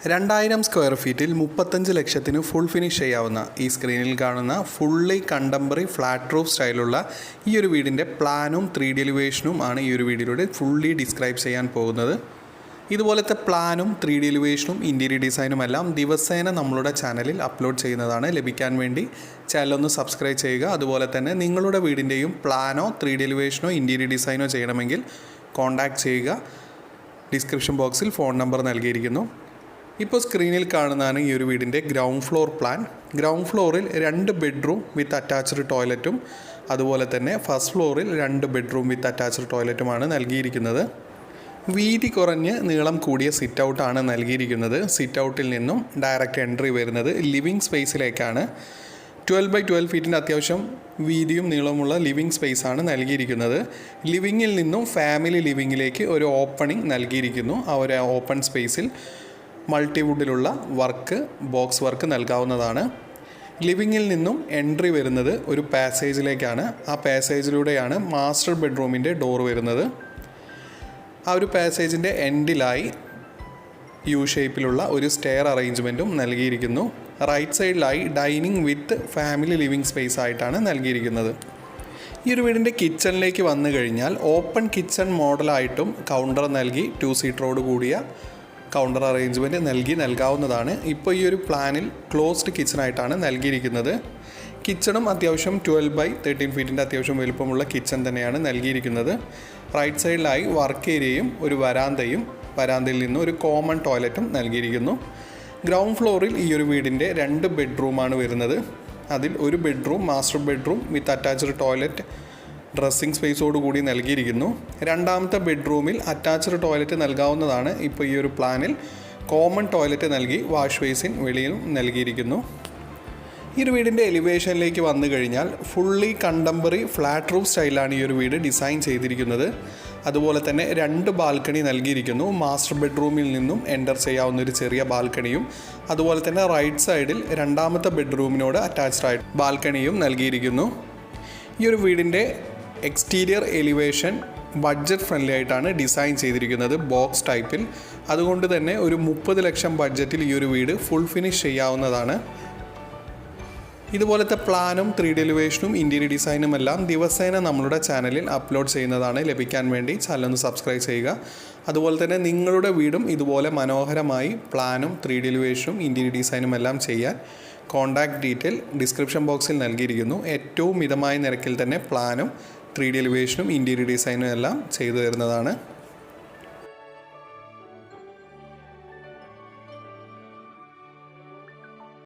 2000 square ഫീറ്റിൽ 35 ലക്ഷത്തിന് full finish ചെയ്യാവുന്ന ഈ സ്ക്രീനിൽ കാണുന്ന ഫുള്ളി കണ്ടംപററി ഫ്ലാറ്റ് റൂഫ് സ്റ്റൈലുള്ള ഈ ഒരു വീടിൻ്റെ പ്ലാനും 3D എലിവേഷനും ആണ് ഈ ഒരു വീഡിയോയിലൂടെ ഫുള്ളി ഡിസ്ക്രൈബ് ചെയ്യാൻ പോകുന്നത്. ഇതുപോലത്തെ പ്ലാനും 3D എലിവേഷനും ഇൻറ്റീരിയർ ഡിസൈനും എല്ലാം ദിവസേന നമ്മളുടെ ചാനലിൽ അപ്ലോഡ് ചെയ്യുന്നതാണ്. ലഭിക്കാൻ വേണ്ടി ചാനലൊന്ന് സബ്സ്ക്രൈബ് ചെയ്യുക. അതുപോലെ തന്നെ നിങ്ങളുടെ വീടിൻ്റെയും പ്ലാനോ 3D എലിവേഷനോ ഇൻറ്റീരിയർ ഡിസൈനോ ചെയ്യണമെങ്കിൽ കോൺടാക്റ്റ് ചെയ്യുക. ഡിസ്ക്രിപ്ഷൻ ബോക്സിൽ ഫോൺ നമ്പർ നൽകിയിരിക്കുന്നു. ഇപ്പോൾ സ്ക്രീനിൽ കാണുന്നതാണ് ഈ ഒരു വീടിൻ്റെ ഗ്രൗണ്ട് ഫ്ലോർ പ്ലാൻ. ഗ്രൗണ്ട് ഫ്ലോറിൽ 2 ബെഡ്റൂം വിത്ത് അറ്റാച്ച്ഡ് ടോയ്ലറ്റും അതുപോലെ തന്നെ ഫസ്റ്റ് ഫ്ലോറിൽ 2 ബെഡ്റൂം വിത്ത് അറ്റാച്ച്ഡ് ടോയ്ലറ്റുമാണ് നൽകിയിരിക്കുന്നത്. വീതി കുറഞ്ഞ് നീളം കൂടിയ സിറ്റ് ഔട്ടാണ് നൽകിയിരിക്കുന്നത്. സിറ്റ് ഔട്ടിൽ നിന്നും ഡയറക്റ്റ് എൻട്രി വരുന്നത് ലിവിങ് സ്പേസിലേക്കാണ്. 12x12 ഫീറ്റിൻ്റെ അത്യാവശ്യം വീതിയും നീളമുള്ള ലിവിങ് സ്പേസാണ് നൽകിയിരിക്കുന്നത്. ലിവിങ്ങിൽ നിന്നും ഫാമിലി ലിവിങ്ങിലേക്ക് ഒരു ഓപ്പണിംഗ് നൽകിയിരിക്കുന്നു. ആ ഒരു ഓപ്പൺ സ്പേസിൽ മൾട്ടിവുഡിലുള്ള വർക്ക്, ബോക്സ് വർക്ക് നൽകാവുന്നതാണ്. ലിവിങ്ങിൽ നിന്നും എൻട്രി വരുന്നത് ഒരു പാസേജിലേക്കാണ്. ആ പാസേജിലൂടെയാണ് മാസ്റ്റർ ബെഡ്റൂമിൻ്റെ ഡോർ വരുന്നത്. ആ ഒരു പാസേജിൻ്റെ എൻഡിലായി യു ഷേപ്പിലുള്ള ഒരു സ്റ്റെയർ അറേഞ്ച്മെൻറ്റും നൽകിയിരിക്കുന്നു. റൈറ്റ് സൈഡിലായി dining with family living space ആയിട്ടാണ് നൽകിയിരിക്കുന്നത്. ഈ ഒരു വീടിൻ്റെ കിച്ചണിലേക്ക് വന്നു കഴിഞ്ഞാൽ ഓപ്പൺ കിച്ചൺ മോഡലായിട്ടും കൗണ്ടർ നൽകി 2 സീറ്ററോട് കൂടിയ കൗണ്ടർ അറേഞ്ച്മെൻറ്റ് നൽകാവുന്നതാണ്. ഇപ്പോൾ ഈ ഒരു പ്ലാനിൽ ക്ലോസ്ഡ് കിച്ചണായിട്ടാണ് നൽകിയിരിക്കുന്നത്. കിച്ചണും അത്യാവശ്യം 12x13 ഫീറ്റിൻ്റെ അത്യാവശ്യം വലുപ്പമുള്ള കിച്ചൺ തന്നെയാണ് നൽകിയിരിക്കുന്നത്. റൈറ്റ് സൈഡിലായി വർക്ക് ഏരിയയും ഒരു വരാന്തയിൽ നിന്ന് ഒരു കോമൺ ടോയ്ലറ്റും നൽകിയിരിക്കുന്നു. ഗ്രൗണ്ട് ഫ്ലോറിൽ ഈ ഒരു വീടിൻ്റെ 2 ബെഡ്റൂമാണ് വരുന്നത്. അതിൽ ഒരു bedroom master bedroom with attached toilet dressing സ്പേസോട് കൂടി നൽകിയിരിക്കുന്നു. രണ്ടാമത്തെ ബെഡ്റൂമിൽ അറ്റാച്ച്ഡ് ടോയ്ലറ്റ് നൽകാവുന്നതാണ്. ഇപ്പോൾ ഈ ഒരു പ്ലാനിൽ കോമൺ ടോയ്ലറ്റ് നൽകി വാഷ് ബേസിൻ വെളിയിലും നൽകിയിരിക്കുന്നു. ഈ ഒരു വീടിൻ്റെ എലിവേഷനിലേക്ക് വന്നു കഴിഞ്ഞാൽ ഫുള്ളി കണ്ടംപററി ഫ്ലാറ്റ് റൂഫ് സ്റ്റൈലാണ് ഈ ഒരു വീട് ഡിസൈൻ ചെയ്തിരിക്കുന്നത്. അതുപോലെ തന്നെ 2 ബാൽക്കണി നൽകിയിരിക്കുന്നു. മാസ്റ്റർ ബെഡ്റൂമിൽ നിന്നും എൻ്റർ ചെയ്യാവുന്ന ഒരു ചെറിയ ബാൽക്കണിയും അതുപോലെ തന്നെ റൈറ്റ് സൈഡിൽ രണ്ടാമത്തെ ബെഡ്റൂമിനോട് അറ്റാച്ച്ഡ് ആയിട്ട് ബാൽക്കണിയും നൽകിയിരിക്കുന്നു. ഈ ഒരു വീടിൻ്റെ എക്സ്റ്റീരിയർ എലിവേഷൻ ബഡ്ജറ്റ് ഫ്രണ്ട്ലി ആയിട്ടാണ് ഡിസൈൻ ചെയ്തിരിക്കുന്നത്, ബോക്സ് ടൈപ്പിൽ. അതുകൊണ്ട് തന്നെ ഒരു 30 ലക്ഷം ബഡ്ജറ്റിൽ ഈ ഒരു വീട് ഫുൾ ഫിനിഷ് ചെയ്യാവുന്നതാണ്. ഇതുപോലത്തെ പ്ലാനും 3D എലിവേഷനും ഇൻറ്റീരിയർ ഡിസൈനും എല്ലാം ദിവസേന നമ്മളുടെ ചാനലിൽ അപ്ലോഡ് ചെയ്യുന്നതാണ്. ലഭിക്കാൻ വേണ്ടി ചാനൽ സബ്സ്ക്രൈബ് ചെയ്യുക. അതുപോലെ തന്നെ നിങ്ങളുടെ വീടും ഇതുപോലെ മനോഹരമായി പ്ലാനും 3D എലിവേഷനും ഇൻറ്റീരിയർ ഡിസൈനും എല്ലാം ചെയ്യാൻ കോൺടാക്റ്റ് ഡീറ്റെയിൽ ഡിസ്ക്രിപ്ഷൻ ബോക്സിൽ നൽകിയിരിക്കുന്നു. ഏറ്റവും മിതമായ നിരക്കിൽ തന്നെ പ്ലാനും 3D എലിവേഷനും ഇൻറ്റീരിയർ ഡിസൈനും എല്ലാം ചെയ്തു തരുന്നതാണ്.